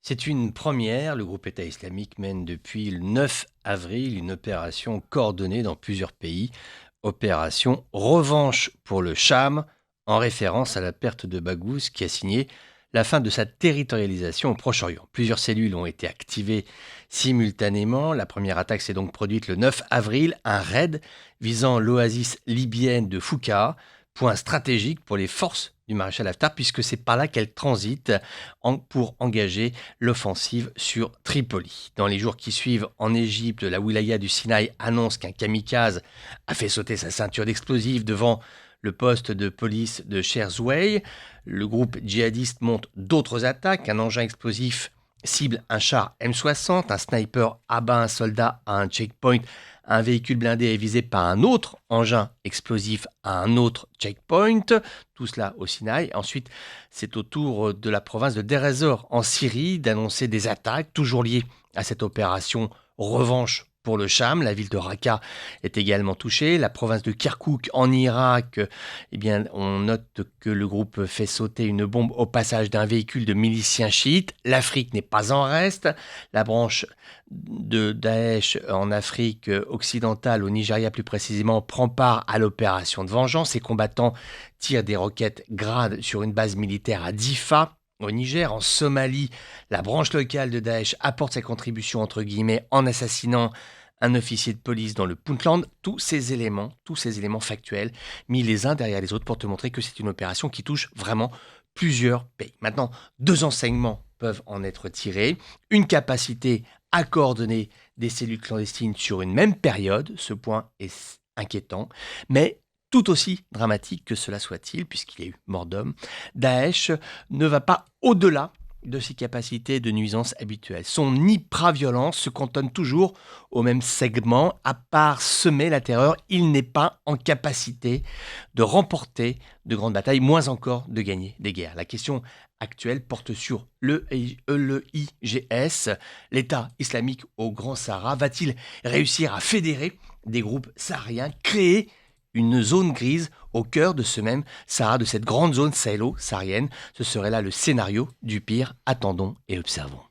C'est une première. Le groupe État islamique mène depuis le 9 avril une opération coordonnée dans plusieurs pays. Opération Revanche pour le Cham, en référence à la perte de Baghouz qui a signé la fin de sa territorialisation au Proche-Orient. Plusieurs cellules ont été activées simultanément. La première attaque s'est donc produite le 9 avril, un raid visant l'oasis libyenne de Fouka, point stratégique pour les forces du maréchal Haftar, puisque c'est par là qu'elles transitent pour engager l'offensive sur Tripoli. Dans les jours qui suivent, en Égypte, la wilaya du Sinaï annonce qu'un kamikaze a fait sauter sa ceinture d'explosifs devant le poste de police de Sherzouei. Le groupe djihadiste monte d'autres attaques. Un engin explosif cible un char M60, un sniper abat un soldat à un checkpoint, un véhicule blindé est visé par un autre engin explosif à un autre checkpoint, tout cela au Sinaï. Ensuite, c'est au tour de la province de Deir ez-Zor en Syrie d'annoncer des attaques, toujours liées à cette opération revanche pour le Cham. La ville de Raqqa est également touchée. La province de Kirkouk en Irak, eh bien, on note que le groupe fait sauter une bombe au passage d'un véhicule de miliciens chiites. L'Afrique n'est pas en reste. La branche de Daesh en Afrique occidentale, au Nigeria plus précisément, prend part à l'opération de vengeance. Ces combattants tirent des roquettes Grad sur une base militaire à Difa, au Niger. En Somalie, la branche locale de Daesh apporte sa contribution entre guillemets en assassinant un officier de police dans le Puntland. Tous ces éléments factuels mis les uns derrière les autres pour te montrer que c'est une opération qui touche vraiment plusieurs pays. Maintenant, deux enseignements peuvent en être tirés. Une capacité à coordonner des cellules clandestines sur une même période. Ce point est inquiétant, mais tout aussi dramatique que cela soit-il, puisqu'il y a eu mort d'homme, Daesh ne va pas au-delà de ses capacités de nuisance habituelles. Son hyper-violence se cantonne toujours au même segment. À part semer la terreur, il n'est pas en capacité de remporter de grandes batailles, moins encore de gagner des guerres. La question actuelle porte sur l'EIGS, l'État islamique au Grand Sahara. Va-t-il réussir à fédérer des groupes sahariens, créer une zone grise au cœur de ce même Sahara, de cette grande zone sahélo-saharienne? Ce serait là le scénario du pire. Attendons et observons.